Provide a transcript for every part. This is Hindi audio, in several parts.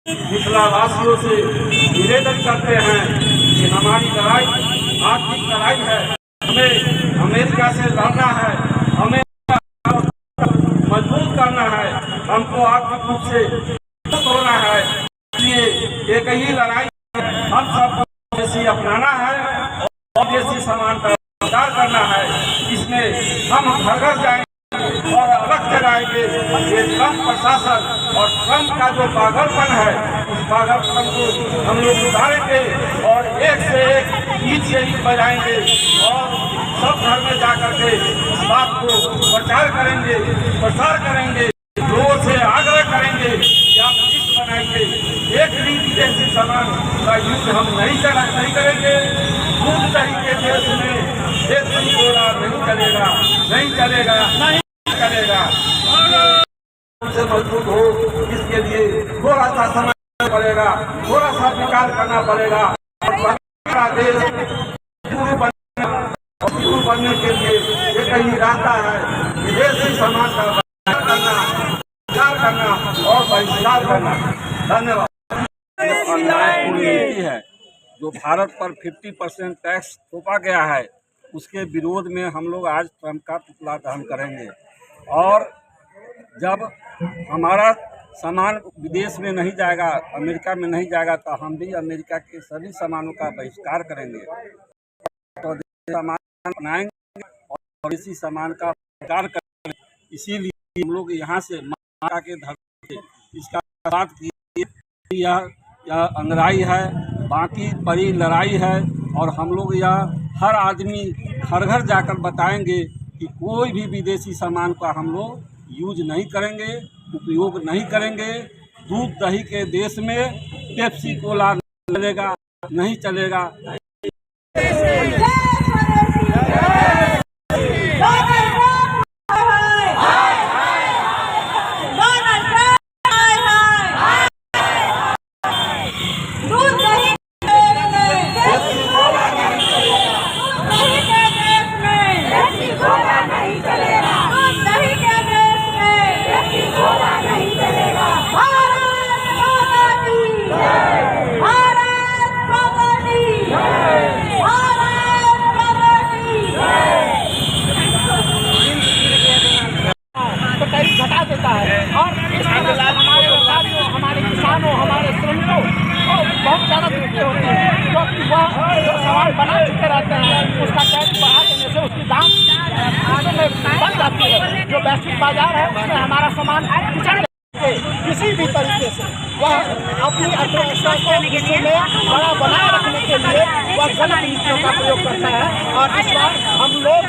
मिथिलावासियों से निवेदन करते हैं कि हमारी लड़ाई आर्थिक लड़ाई है। हमें अमेरिका से लड़ना है, हमें मजबूत करना है, हमको आर्थिक रूप से मजबूत होना है। इसलिए एक ही लड़ाई हम सबको देशी अपनाना है और देशी सामान का प्रचार करना है। इसमें हम घर घर जाएंगे और अलग कराएंगे। ये ट्रम्प प्रशासन और ट्रम्प का जो पागलपन है, उस पागलपन को हम लोग उतारेंगे और एक से एक गीत यही बजाएंगे और सब घर में जाकर के इस बात को प्रचार करेंगे, प्रसार करेंगे, लोगों से आग्रह करेंगे कि आप लिस्ट बनाएंगे। एक भी विदेशी सामान का यूज हम नहीं करेंगे। दूध दही के देश में देसी घोड़ा नहीं चलेगा, नहीं चलेगा, नहीं चलेगा। से मजबूत हो, इसके लिए थोड़ा सा समय पड़ेगा, थोड़ा सा विकास करना पड़ेगा। देश शुरू बनने के लिए एक ही रास्ता है, विदेशी सामान का प्रचार करना और बहिष्कार करना। धन्यवाद। है जो भारत पर 50% टैक्स थोपा गया है, उसके विरोध में हम लोग आज ट्रम्प का पुतला दहन करेंगे। और जब हमारा सामान विदेश में नहीं जाएगा, अमेरिका में नहीं जाएगा, तो हम भी अमेरिका के सभी सामानों का बहिष्कार करेंगे। तो सामान अपनाएंगे और इसी सामान का बहिष्कार करेंगे। इसीलिए हम लोग यहाँ से माता के धरती से इसका बात की यह अंगड़ाई है, बाकी बड़ी लड़ाई है। और हम लोग यह हर आदमी घर घर जाकर बताएंगे कि कोई भी विदेशी सामान का हम लोग यूज नहीं करेंगे, उपयोग नहीं करेंगे। दूध दही के देश में पेप्सी कोला चलेगा, नहीं चलेगा। घटा देता है और इस तरह से हमारे व्यापारियों, हमारे किसानों, हमारे श्रमिकों को बहुत ज़्यादा दिक्कतें होती हैं, क्योंकि वह जो सामान बना चुके रहते हैं उसका टैक्स बढ़ा देने से उसकी दाम बढ़ जाती है। जो वैश्विक बाजार है उसमें हमारा सामान पिछड़ किसी भी तरीके से वह अपनी अर्थव्यवस्था को विश्व में बड़ा बनाए रखने के लिए वह गलत नीतियों का प्रयोग करता है। और इस बार हम लोग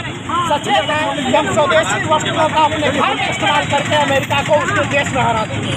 सचेत हैं कि हम स्वदेशी वस्तुओं का अपने घर में इस्तेमाल करके अमेरिका को उसके देश में हरा देंगे।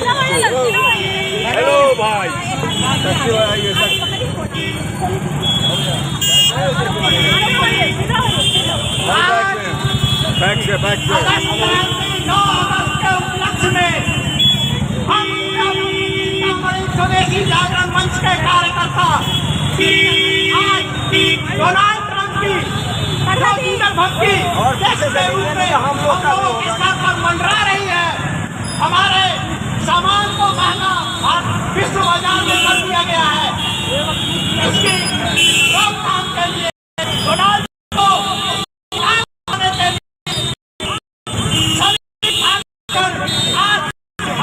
हेलो भाई, बैक से 9 अगस्त के उपलक्ष्य में हम स्वदेशी जागरण मंच के कार्यकर्ता आज डोनाल्ड ट्रंप की भक्ति देश के रूप में हम लोगों के साथ मंडरा रही है। हमारे सामान को महंगा विश्व बाजार में कर दिया गया है। इसकी रोकथाम के लिए डोनाल्ड को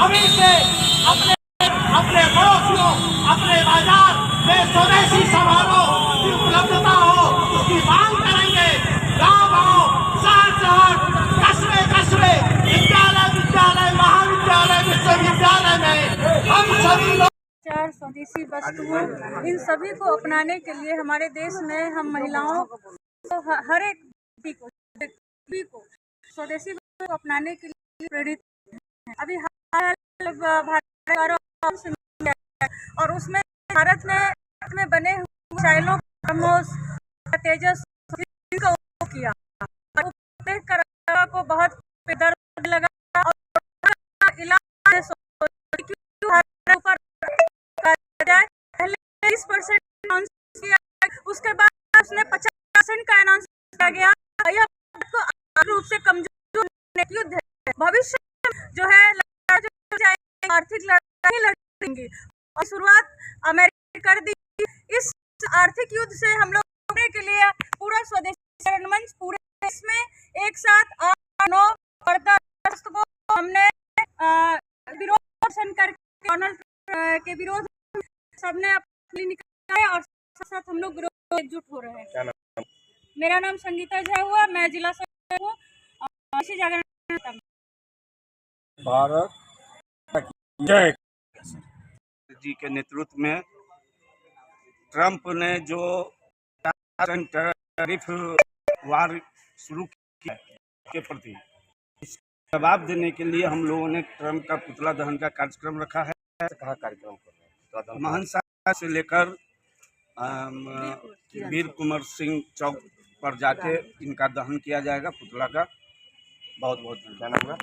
अभी से अपने पड़ोसियों, अपने बाजार में स्वदेशी समारोह की उपलब्धता हो, उसकी मांग करेंगे। गाँव-गाँव, शहर-शहर, कस्बे-कस्बे, विद्यालय, महाविद्यालय, विश्वविद्यालय में हम सभी लोग स्वदेशी वस्तुओं इन सभी को अपनाने के लिए हमारे देश में हम महिलाओं को हर एक व्यक्ति को स्वदेशी वस्तुओं को अपनाने के लिए प्रेरित हैं। अभी और उसमें भारत में बने हुए मिसाइलों ब्रह्मोस, तेजस का उपयोग किया को बहुत दर्द लगा और पहले 20% अनाउंस किया, उसके बाद उसने 50% का अनाउंस किया गया। यह को रूप से कमजोर युद्ध है। भविष्य जो है आर्थिक लड़ाई लड़ेंगे और शुरुआत अमेरिका कर दी। इस आर्थिक युद्ध से हम लोग के लिए पूरा स्वदेशी मंच पूरे देश में एक साथ 9 अगस्त को हमने विरोध करके डोनाल्ड के विरोध सबने अपनी निकाले और साथ हम लोग विरोध एकजुट हो रहे हैं। मेरा नाम संगीता झा हुआ, मैं जिला सचिव हूँ जागरण भारत जय जी के नेतृत्व में ट्रंप ने जो टैरिफ वार शुरू किया के प्रति जवाब देने के लिए हम लोगों ने ट्रंप का पुतला दहन का कार्यक्रम रखा है। कहा कार्यक्रम महनसा से लेकर वीर कुंवर सिंह चौक पर जाके इनका दहन किया जाएगा पुतला का। बहुत बहुत धन्यवाद।